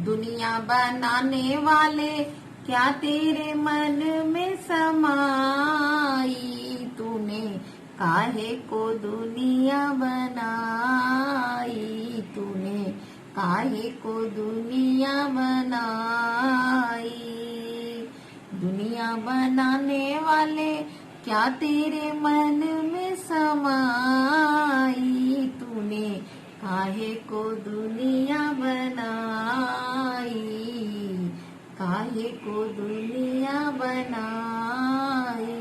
दुनिया बनाने वाले क्या तेरे मन में समाई, तूने काहे को दुनिया बनाई, तूने काहे को दुनिया बनाई। दुनिया बनाने वाले क्या तेरे मन में समाई, तूने काहे को दुनिया बनाई, काहे को दुनिया बनाई।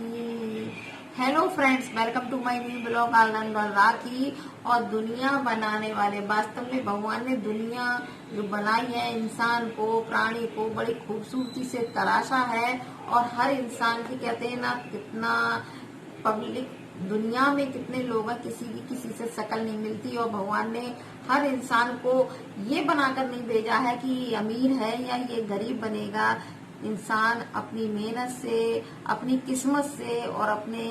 Hello friends, welcome to my new blog Anand और राखी। और दुनिया बनाने वाले, वास्तव में भगवान ने दुनिया जो बनाई है, इंसान को, प्राणी को बड़ी खूबसूरती से तराशा है। और हर इंसान की, कहते हैं ना, कितना पब्लिक दुनिया में कितने लोग हैं, किसी की किसी से शक्ल नहीं मिलती। और भगवान ने हर इंसान को ये बनाकर नहीं भेजा है कि ये अमीर है या ये गरीब बनेगा। इंसान अपनी मेहनत से, अपनी किस्मत से और अपने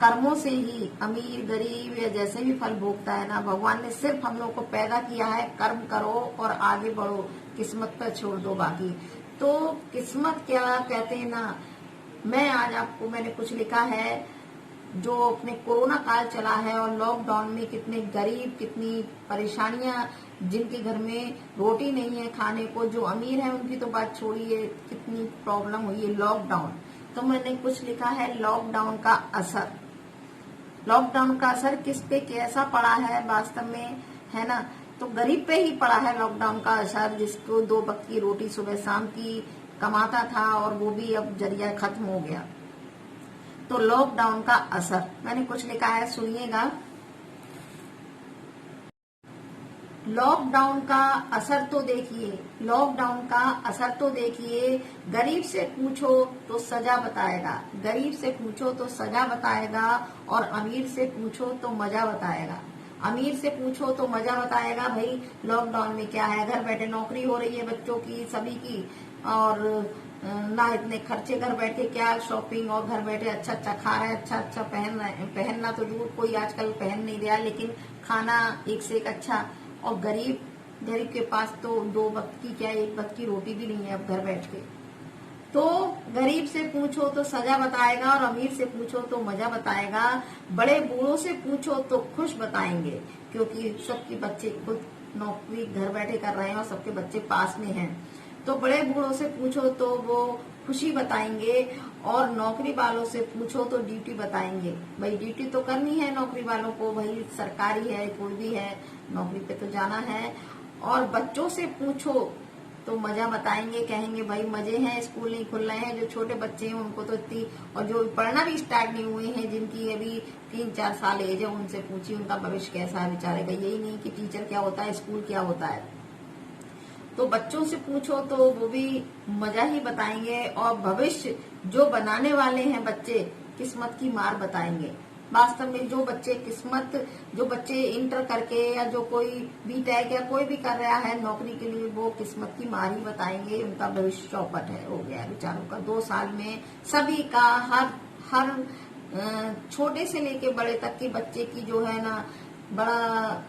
कर्मों से ही अमीर गरीब या जैसे भी फल भोगता है ना। भगवान ने सिर्फ हम लोग को पैदा किया है, कर्म करो और आगे बढ़ो, किस्मत पर छोड़ दो बाकी। तो किस्मत क्या कहते हैं ना, मैं आज आपको, मैंने कुछ लिखा है जो अपने कोरोना काल चला है और लॉकडाउन में कितने गरीब, कितनी परेशानियां, जिनके घर में रोटी नहीं है खाने को, जो अमीर है उनकी तो बात छोड़िए, कितनी प्रॉब्लम हुई है लॉकडाउन। तो मैंने कुछ लिखा है लॉकडाउन का असर। लॉकडाउन का असर किस पे कैसा पड़ा है वास्तव में, है ना। तो गरीब पे ही पड़ा है लॉकडाउन का असर, जिसको 2 वक्त की रोटी सुबह शाम की कमाता था और वो भी अब जरिया खत्म हो गया। तो लॉकडाउन का असर मैंने कुछ लिखा है, सुनिएगा। लॉकडाउन का असर तो देखिए, लॉकडाउन का असर तो देखिए। गरीब से पूछो तो सजा बताएगा, गरीब से पूछो तो सजा बताएगा। और अमीर से पूछो तो मजा बताएगा, अमीर से पूछो तो मजा बताएगा। भाई लॉकडाउन में क्या है, घर बैठे नौकरी हो रही है बच्चों की, सभी की, और ना इतने खर्चे, घर बैठे क्या शॉपिंग, और घर बैठे अच्छा अच्छा खा रहे हैं, अच्छा अच्छा पहन रहे हैं। पहनना तो दूर, कोई आजकल पहन नहीं रहा, लेकिन खाना एक से एक अच्छा। और गरीब के पास तो 2 वक्त की क्या, 1 वक्त की रोटी भी नहीं है अब घर बैठ के। तो गरीब से पूछो तो सजा बताएगा और अमीर से पूछो तो मजा बताएगा। बड़े बूढ़ों से पूछो तो खुश बताएंगे, क्योंकि सबके बच्चे खुद नौकरी घर बैठे कर रहे हैं और सबके बच्चे पास में हैं। तो बड़े बूढ़ों से पूछो तो वो खुशी बताएंगे, और नौकरी वालों से पूछो तो ड्यूटी बताएंगे। भाई ड्यूटी तो करनी है नौकरी वालों को, भाई सरकारी है कोई भी है, नौकरी पे तो जाना है। और बच्चों से पूछो तो मजा बताएंगे, कहेंगे भाई मजे हैं, स्कूल नहीं खुल रहे हैं। जो छोटे बच्चे हैं उनको तो इतनी, और जो पढ़ना भी स्टार्ट नहीं हुए हैं, जिनकी अभी 3-4 साल एज है, उनसे पूछिए उनका भविष्य कैसा है बेचारे का। यही नहीं कि टीचर क्या होता है, स्कूल क्या होता है। तो बच्चों से पूछो तो वो भी मजा ही बताएंगे। और भविष्य जो बनाने वाले हैं बच्चे, किस्मत की मार बताएंगे। वास्तव में जो बच्चे किस्मत, जो बच्चे इंटर करके या जो कोई बीटेक या कोई भी कर रहा है नौकरी के लिए, वो किस्मत की मार ही बताएंगे। उनका भविष्य चौपट है, हो गया बेचारों का। 2 साल में सभी का, हर छोटे से लेके बड़े तक के बच्चे की जो है ना, बड़ा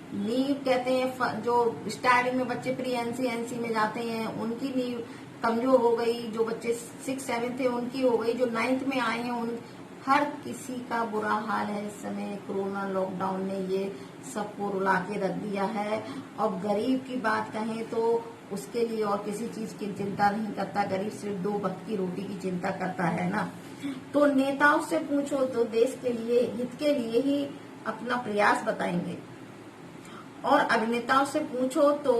नींव कहते हैं, जो स्टार्टिंग में बच्चे प्री एनसी में जाते हैं, उनकी नींव कमजोर हो गई। जो बच्चे 6-7 थे उनकी हो गई, जो 9th में आए हैं उन, हर किसी का बुरा हाल है इस समय। कोरोना लॉकडाउन ने ये सबको रुला के रख दिया है। और गरीब की बात कहें तो उसके लिए और किसी चीज की चिंता नहीं करता, गरीब सिर्फ 2 वक्त की रोटी की चिंता करता है ना। तो नेताओं से पूछो तो देश के लिए, हित के लिए ही अपना प्रयास बताएंगे। और अभिनेताओं से पूछो तो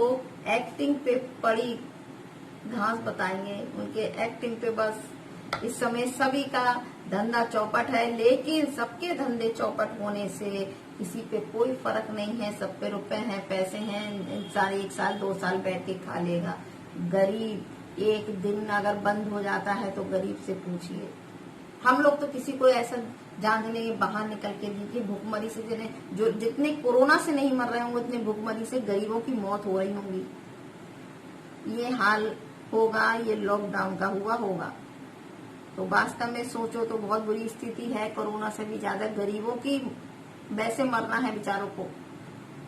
एक्टिंग पे पड़ी घास बताएंगे। उनके एक्टिंग पे बस इस समय सभी का धंधा चौपट है, लेकिन सबके धंधे चौपट होने से किसी पे कोई फर्क नहीं है। सब पे रुपए हैं, पैसे हैं, इंसान 1 साल 2 साल बैठ के खा लेगा। गरीब एक दिन अगर बंद हो जाता है तो गरीब से पूछिए। हम लोग तो किसी को ऐसा जान देने बाहर निकल के देखिए, भूखमरी से जो जितने कोरोना से नहीं मर रहे होंगे, उतने भूखमरी से गरीबों की मौत हो रही होंगी। ये हाल होगा, ये लॉकडाउन का हुआ होगा। तो वास्तव में सोचो तो बहुत बुरी स्थिति है, कोरोना से भी ज्यादा गरीबों की वैसे मरना है बेचारों को।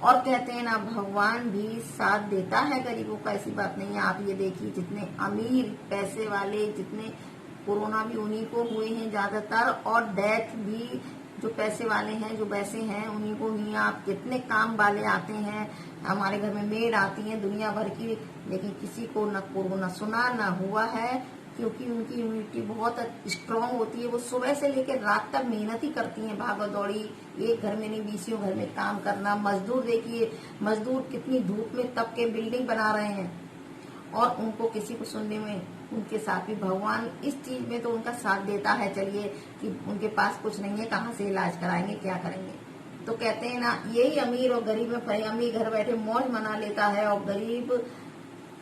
और कहते हैं ना, भगवान भी साथ देता है गरीबों का, ऐसी बात नहीं है। आप ये देखिए, जितने अमीर पैसे वाले, जितने कोरोना भी उन्हीं को हुए हैं ज्यादातर, और डेथ भी जो पैसे वाले हैं, जो वैसे हैं, उन्हीं को ही। आप कितने काम वाले आते हैं, हमारे घर में मेड आती हैं दुनिया भर की, लेकिन किसी को न कोरोना सुना न हुआ है, क्योंकि उनकी इम्यूनिटी बहुत स्ट्रांग होती है। वो सुबह से लेकर रात तक मेहनत ही करती हैं, भागा दौड़ी, एक घर में नहीं 20 घर में काम करना। मजदूर देखिए, मजदूर कितनी धूप में तप के बिल्डिंग बना रहे हैं, और उनको किसी को सुनने में, उनके साथ भी भगवान इस चीज में तो उनका साथ देता है। चलिए कि उनके पास कुछ नहीं है, कहाँ से इलाज कराएंगे, क्या करेंगे। तो कहते हैं ना, यही अमीर और गरीब में फर्क। अमीर घर बैठे मौज मना लेता है, और गरीब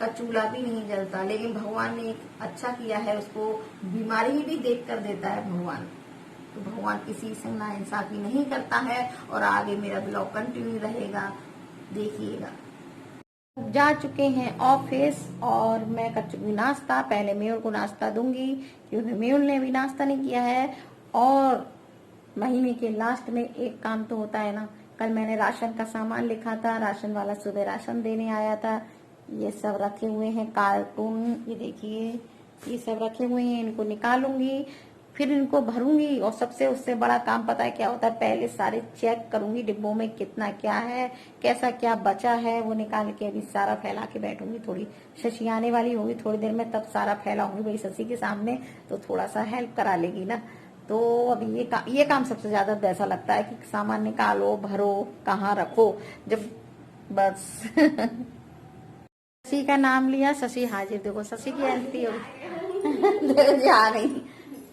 का चूल्हा भी नहीं जलता। लेकिन भगवान ने एक अच्छा किया है, उसको बीमारी भी देख कर देता है भगवान। तो भगवान किसी से ना इंसाफी नहीं करता है। और आगे मेरा ब्लॉग कंटिन्यू रहेगा, देखिएगा। जा चुके हैं ऑफिस, और मैं कर चुकी नाश्ता। पहले मेहुल को नाश्ता दूंगी, क्योंकि मेहुल ने भी नाश्ता नहीं किया है। और महीने के लास्ट में एक काम तो होता है ना, कल मैंने राशन का सामान लिखा था, राशन वाला सुबह राशन देने आया था। ये सब रखे हुए हैं कार्टून, ये देखिए, ये सब रखे हुए हैं, इनको निकालूंगी, फिर इनको भरूंगी। और सबसे उससे बड़ा काम पता है क्या होता है, पहले सारे चेक करूंगी डिब्बों में कितना क्या है, कैसा क्या बचा है, वो निकाल के अभी सारा फैला के बैठूंगी। थोड़ी शशि आने वाली होगी थोड़ी देर में, तब सारा फैलाऊंगी भाई शशि के सामने, तो थोड़ा सा हेल्प करा लेगी ना। तो अभी ये काम सबसे ज्यादा वैसा लगता है कि सामान निकालो, भरो, कहाँ रखो, जब बस शशि का नाम लिया, शशि हाजिर। देखो शशि की एंट्री हो गई आ गई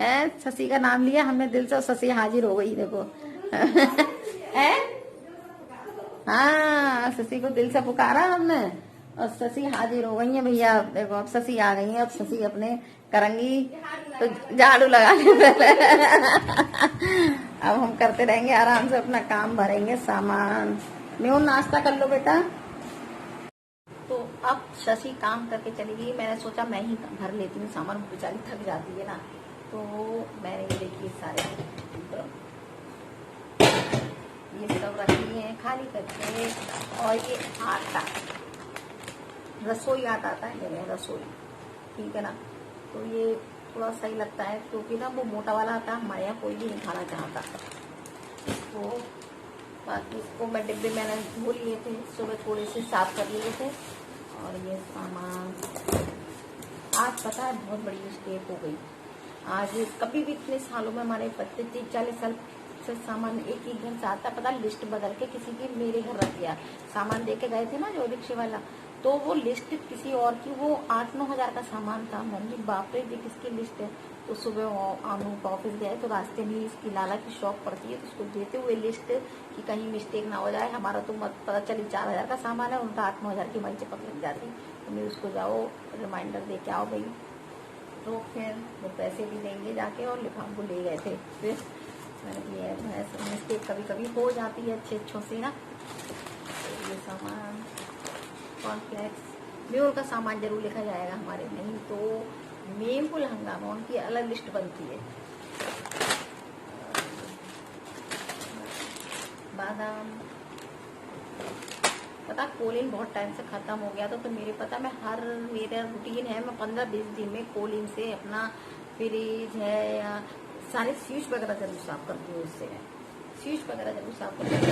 है, शशि का नाम लिया हमने दिल से, शशि हाजिर हो गई। देखो है, हाँ, शशि को दिल से पुकारा हमने, और शशि हाजिर हो गई है भैया। देखो अब शशि आ गई है, अब शशि अपने करेंगी, तो झाड़ू लगाने पहले अब हम करते रहेंगे आराम से अपना काम, भरेंगे सामान। मेहुल नाश्ता कर लो बेटा। तो अब शशि काम करके चली गई, मैंने सोचा मैं ही भर लेती हूँ सामान, बेचारी थक जाती है ना। तो मैंने ये देखिए सारे ये सब रखी है खाली करके। और ये आटा, रसोई आटा आता है मेरे, रसोई, ठीक है ना। तो ये थोड़ा सही लगता है, क्योंकि ना वो मोटा वाला आता है, हमारे यहाँ कोई भी नहीं खाना चाहता। तो बाकी इसको मैं डिब्बे मैंने धो लिए थे सुबह, थोड़े से साफ कर लिए थे। और ये सामान आज पता है बहुत बड़ी मिस्टेक हो गई। आज कभी भी इतने सालों में हमारे 30-40 साल से सामान एक ही घर से आता, पता लिस्ट बदल के किसी की मेरे घर रख दिया। सामान दे के गए थे ना जो रिक्शे वाला, तो वो लिस्ट किसी और की, वो 8-9 हजार का सामान था। मैंने बाप रे ये किसकी लिस्ट है। तो सुबह आनू का ऑफिस गए, तो रास्ते में इसकी लाला की शॉप पड़ती है, तो उसको देते हुए लिस्ट कि कहीं मिस्टेक ना हो जाए। हमारा तो मत पता चली 4 हजार का सामान है, उनका 8-9 हजार की वहीं चिपक लग जाती। तो मैं उसको जाओ रिमाइंडर दे के आओ भाई। तो फिर वो पैसे भी देंगे जाके, और लिफाफे ले गए थे। फिर मैंने ये मिस्टेक कभी कभी हो जाती है अच्छे से ना। तो ये सामान कॉर्नफ्लेक्स, मेहुल का सामान जरूर लिखा जाएगा हमारे, नहीं तो मेहुल हंगामा, उनकी अलग लिस्ट बनती है। बादाम, पता कोलिन बहुत टाइम से खत्म हो गया था, तो मेरे पता मैं मेरा रूटीन है, मैं 15-20 दिन में कोलिन से अपना फ्रिज है या सारे स्विच वगैरह जरूर साफ करती हूँ। उससे स्विच वगैरह जरूर साफ करती हूँ।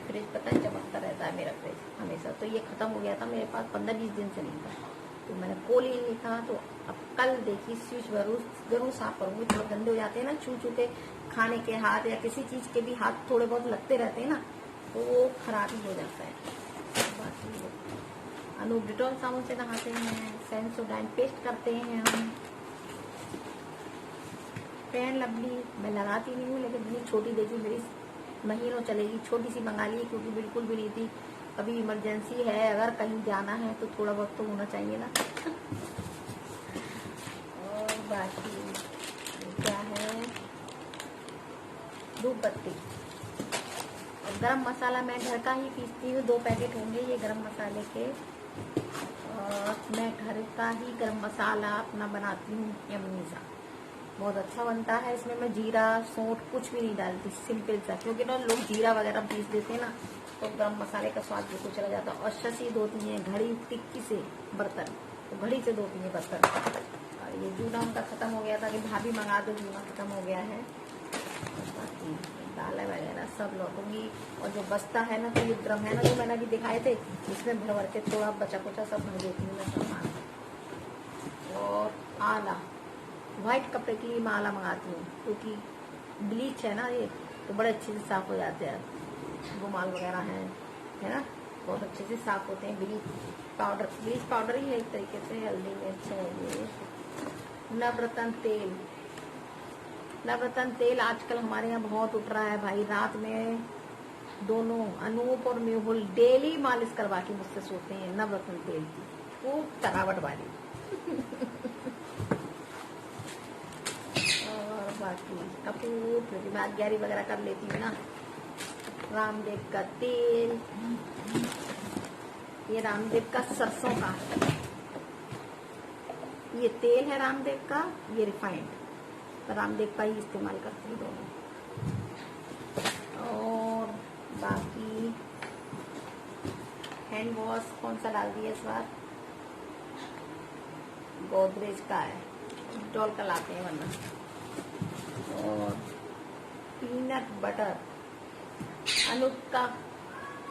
फ्रिज पता है चमकता रहता है मेरा फ्रिज हमेशा। तो ये खत्म हो गया था मेरे पास, 15-20 दिन से नहीं था, तो मैंने कोलिन लिखा। तो अब कल देखिए स्विच जरूर साफ करूंगी। थोड़े गंदे हो जाते हैं ना, छू के खाने के हाथ या किसी चीज के भी हाथ थोड़े बहुत लगते रहते हैं ना, तो वो खराब ही हो जाता है। बाकी अनु डिटॉल साबुन से नहाते हैं, सेंसोडाइन पेस्ट करते हैं हम। फेयर लवली मैं लगाती नहीं हूँ, लेकिन इतनी छोटी देखी मेरी महीनों चलेगी, छोटी सी मंगा ली, क्योंकि बिल्कुल भी नहीं थी। कभी इमरजेंसी है, अगर कहीं जाना है तो थोड़ा बहुत तो होना चाहिए ना। और बाकी क्या है, धूप बत्ती और गरम मसाला मैं घर का ही पीसती हूँ। 2 पैकेट होंगे ये गरम मसाले के। और मैं घर का ही गरम मसाला अपना बनाती हूँ, यम्मी सा। बहुत अच्छा बनता है। इसमें मैं जीरा सौंठ कुछ भी नहीं डालती, सिंपल सा, क्योंकि ना लोग जीरा वगैरह पीस देते हैं ना तो गरम मसाले का स्वाद बिल्कुल चला जाता है। और शशि धोती है घड़ी टिक्की से बर्तन, तो घड़ी से धोती है बर्तन। और ये जूना उनका खत्म हो गया था कि भाभी मंगा दो, जूना खत्म हो गया है। बाकी दालें वगैरह सब लौटूंगी। और जो बचता है ना, तो ये ड्रम है ना जो मैंने अभी दिखाए थे, इसमें भर भर के थोड़ा बचा कुचा सब भर देती हूँ मैं सामान। और आला, व्हाइट कपड़े की माला मंगाती हूँ, क्योंकि ब्लीच है ना ये, तो बड़े अच्छे से साफ हो जाते हैं। रुमाल वगैरह है ना, बहुत अच्छे से साफ होते हैं। ब्लीच पाउडर ही है एक तरीके से, हल्दी मिर्च है ये। नवरत्न तेल, नवरत्न तेल आजकल हमारे यहाँ बहुत उठ रहा है भाई। रात में दोनों अनूप और मेहुल डेली मालिश करवा के मुझसे सोते हैं नवरत्न तेल की, खूब तरावट वाली। और बाकी कपूर, क्योंकि मैं अग्यारी वगैरह कर लेती हूँ ना। रामदेव का तेल, ये रामदेव का सरसों का ये तेल है रामदेव का, ये रिफाइंड, तो रामदेव का ही इस्तेमाल करती हूँ दोनों। और बाकी हैंड वॉश कौन सा डाल दिया इस बार, गोदरेज का है, डॉल का लाते हैं वरना। और पीनट बटर, अनूप का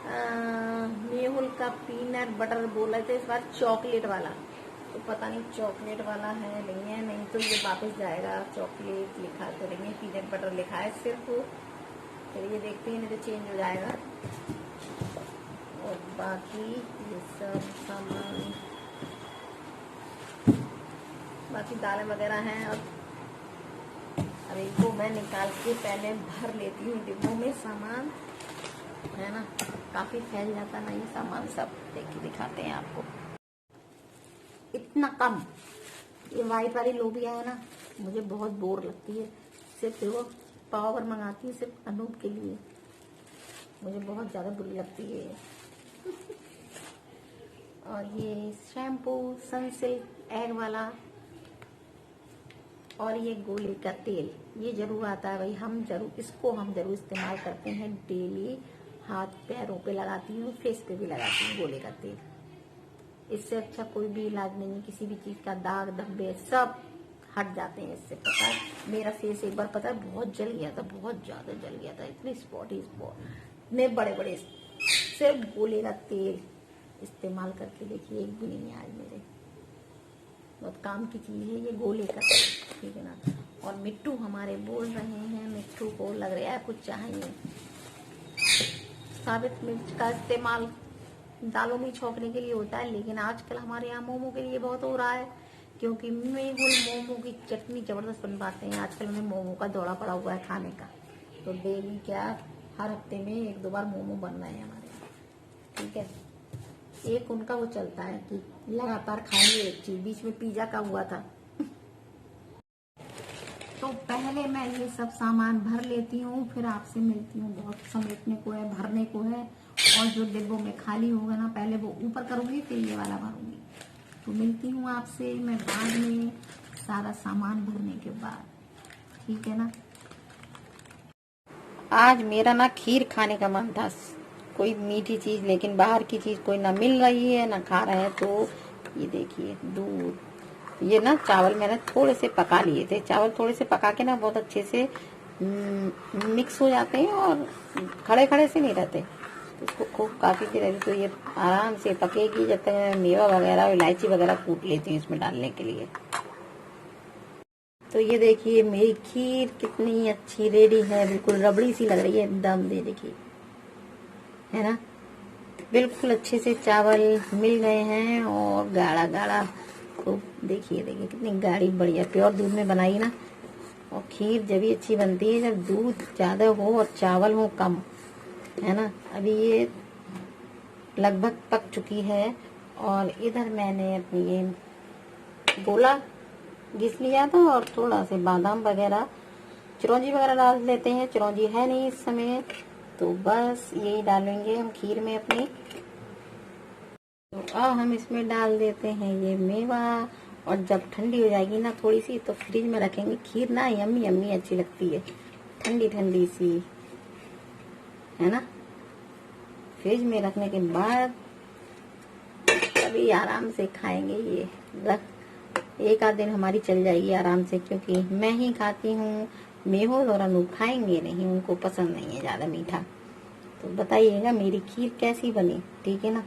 मेहुल का पीनट बटर बोला था इस बार चॉकलेट वाला, तो पता नहीं चॉकलेट वाला है नहीं है, नहीं तो ये वापस जाएगा। चॉकलेट लिखा तो नहीं है, पीनट बटर लिखा है सिर्फ, फिर ये देखते हैं, नहीं तो चेंज हो जाएगा। और बाकी ये सब सामान, बाकी दालें वगैरह हैं। और अब इनको मैं निकाल के पहले भर लेती हूँ डिब्बों में सामान, है ना, काफी फैल जाता ना ये सामान सब। देखिए दिखाते हैं आपको, इतना कम। ये वाइट वाली लोबिया है ना, मुझे बहुत बोर लगती है। सिर्फ वो पावर मंगाती हूँ सिर्फ अनूप के लिए, मुझे बहुत ज्यादा बुरी लगती है। और ये शैम्पू सनसिल्क एग वाला, और ये गोले का तेल, ये जरूर आता है भाई, हम जरूर इस्तेमाल करते हैं डेली। हाथ पैरों पे लगाती हूँ, फेस पे भी लगाती हूँ गोले का तेल। इससे अच्छा कोई भी इलाज नहीं है, किसी भी चीज का दाग धब्बे सब हट जाते हैं इससे। पता है मेरा फेस एक बार पता है बहुत जल गया था, बहुत ज्यादा जल गया था, इतने स्पॉट इतने बड़े बड़े। सिर्फ गोले का तेल इस्तेमाल करके देखिए, एक भी नहीं है आज मेरे। बहुत काम की चीज है ये गोले का तेल, ठीक है ना। और मिट्टू हमारे बोल रहे हैं, मिट्टू को लग रहा है कुछ चाहिए। साबित मिर्च का इस्तेमाल दालों में छौंकने के लिए होता है, लेकिन आजकल हमारे यहाँ मोमो के लिए बहुत हो रहा है, क्योंकि मेहुल मोमो की चटनी जबरदस्त बनवाते हैं। आजकल उन्हें मोमो का दौड़ा पड़ा हुआ है खाने का, तो डेली क्या हर हफ्ते में 1-2 बार मोमो बन रहे हैं हमारे यहाँ, ठीक है। एक उनका वो चलता है कि लगातार खाएंगे एक चीज, बीच में पिज्जा का हुआ था। तो पहले मैं ये सब सामान भर लेती हूँ, फिर आपसे मिलती हूँ। बहुत समेटने को है, भरने को है, और जो डिब्बों में खाली होगा ना पहले वो ऊपर करूंगी, फिर ये वाला भरूंगी। तो मिलती हूँ आपसे मैं बाद में, सारा सामान भरने के बाद, ठीक है ना। आज मेरा ना खीर खाने का मन था, कोई मीठी चीज, लेकिन बाहर की चीज कोई ना मिल रही है ना खा रहे हैं। तो ये देखिए दूध, ये ना चावल मैंने थोड़े से पका लिए थे, चावल थोड़े से पका के ना बहुत अच्छे से मिक्स हो जाते हैं और खड़े खड़े से नहीं रहते, तो इसको खूब काफी देर, तो ये आराम से पकेगी जब तक मेवा वगैरह इलायची वगैरह कूट लेती हूँ इसमें डालने के लिए। तो ये देखिए मेरी खीर कितनी अच्छी रेडी है, बिल्कुल रबड़ी सी लग रही है एकदम, दे देखिए, है ना, बिल्कुल अच्छे से चावल मिल गए हैं और गाढ़ा गाढ़ा, खूब देखिए देखिए कितनी गाढ़ी बढ़िया प्योर दूध में बनाई ना। और खीर जब भी अच्छी बनती है जब दूध ज्यादा हो और चावल हो कम, है ना। अभी ये लगभग पक चुकी है, और इधर मैंने अपनी ये गोला घिस लिया था, और थोड़ा से बादाम वगैरह, चिरौंजी वगैरह डाल लेते हैं। चिरौंजी है नहीं इस समय, तो बस यही डालेंगे हम खीर में अपनी। तो अब हम इसमें डाल देते हैं ये मेवा, और जब ठंडी हो जाएगी ना थोड़ी सी तो फ्रिज में रखेंगे। खीर ना यम्मी यम्मी अच्छी लगती है, ठंडी ठंडी सी, है ना। फ्रिज में रखने के बाद कभी आराम से खाएंगे। ये रख एक आध दिन हमारी चल जाएगी आराम से, क्योंकि मैं ही खाती हूँ। मेहुल और अनूप खाएंगे नहीं, उनको पसंद नहीं है ज्यादा मीठा। तो बताइएगा मेरी खीर कैसी बनी, ठीक है ना।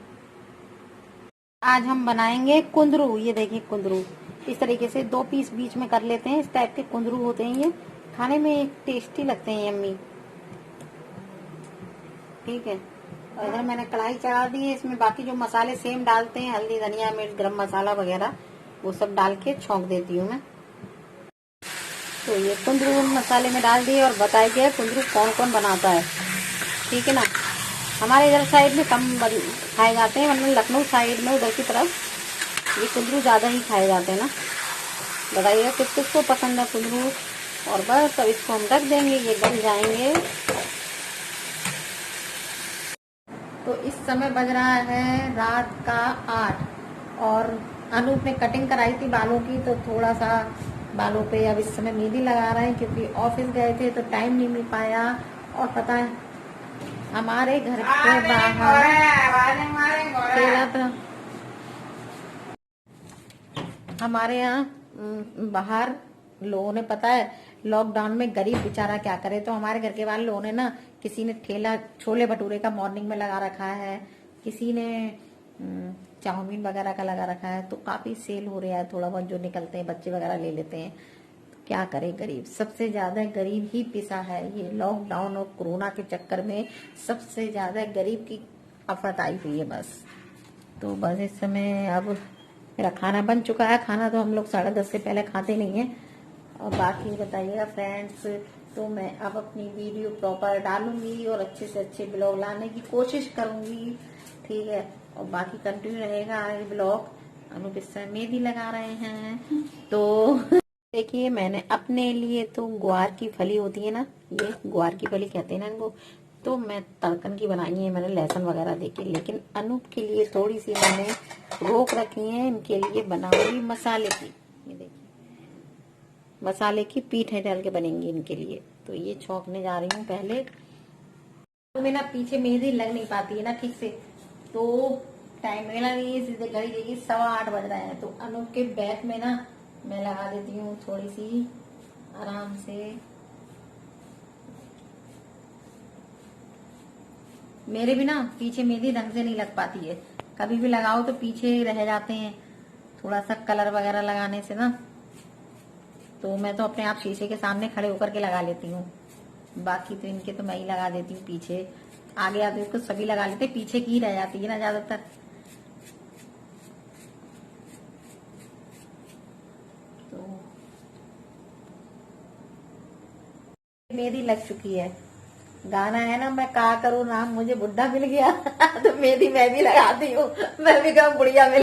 आज हम बनाएंगे कुंदरू। ये देखिए कुंदरू, इस तरीके से 2 पीस बीच में कर लेते हैं। इस टाइप के कुंदरू होते हैं, ये खाने में टेस्टी लगते हैं, यम्मी। ठीक है, और इधर मैंने कढ़ाई चढ़ा दी है। इसमें बाकी जो मसाले सेम डालते हैं, हल्दी धनिया मिर्च गरम मसाला वगैरह, वो सब डाल के छौंक देती हूँ मैं। तो ये कुंदरू मसाले में डाल दिए, और बताया गया कुंदरू कौन कौन बनाता है, ठीक है ना। हमारे इधर साइड में कम खाए जाते हैं, मतलब लखनऊ साइड में उधर की तरफ ये कुंदरू ज्यादा ही खाए जाते हैं ना। बताइएगा किस किस को पसंद है कुंदरू। और बस अब इसको हम रख देंगे, ये गल जाएंगे। तो इस समय बज रहा है रात का 8, और अनूप ने कटिंग कराई थी बालों की, तो थोड़ा सा बालों पे अब इस समय मेहंदी लगा रहे हैं, क्योंकि ऑफिस गए थे तो टाइम नहीं मिल पाया। और पता है हमारे घर के बाहर ठेला था, हमारे यहाँ बाहर लोगों ने, पता है लॉकडाउन में गरीब बेचारा क्या करे, तो हमारे घर के बाहर लोगों ने ना, किसी ने ठेला छोले भटूरे का मॉर्निंग में लगा रखा है, किसी ने चाउमीन वगैरह का लगा रखा है। तो काफी सेल हो रहा है, थोड़ा बहुत जो निकलते हैं बच्चे वगैरह ले लेते हैं। क्या करे गरीब, सबसे ज्यादा गरीब ही पिसा है। ये लॉकडाउन और कोरोना के चक्कर में सबसे ज्यादा गरीब की आफत आई हुई है बस। तो बस इस समय अब मेरा खाना बन चुका है। खाना तो हम लोग 10:30 से पहले खाते नहीं है। और बाकी बताइएगा फ्रेंड्स, तो मैं अब अपनी वीडियो प्रॉपर डालूंगी और अच्छे से अच्छे ब्लॉग लाने की कोशिश करूंगी, ठीक है। और बाकी कंटिन्यू रहेगा आगे ब्लॉग। अनूप इस समय मेहंदी लगा रहे हैं। तो देखिए मैंने अपने लिए तो ग्वार की फली होती है ना, ये ग्वार की फली कहते हैं ना इनको, तो मैं तड़कन की बनाई है मैंने लहसुन वगैरह देके। लेकिन अनूप के लिए थोड़ी सी मैंने रोक रखी है, इनके लिए बनाऊंगी मसाले की। ये देखिए मसाले की पीठें डाल के बनेंगी इनके लिए। तो ये छौंकने जा रही हूँ पहले। तो मैं ना पीछे मेहंदी लग नहीं पाती है ना ठीक से, तो टाइम मिला नहीं है। सीधे घड़ी देखिए 8:15 बज रहे हैं। तो अनूप के बैक में ना मैं लगा देती हूँ थोड़ी सी आराम से। मेरे भी ना पीछे मेहंदी ढंग से नहीं लग पाती है, कभी भी लगाओ तो पीछे रह जाते हैं थोड़ा सा कलर वगैरह लगाने से ना। तो मैं तो अपने आप शीशे के सामने खड़े होकर के लगा लेती हूँ। बाकी तो इनके तो मैं ही लगा देती हूँ पीछे। आगे आगे तो सभी लगा लेते, पीछे की ही रह जाती है ना ज्यादातर। तो मेहंदी लग चुकी है। गाना है ना मैं का करूँ नाम मुझे बुढ़ा मिल गया तो मेहंदी मैं भी लगाती हूँ, मैं भी कम बुढ़िया मिल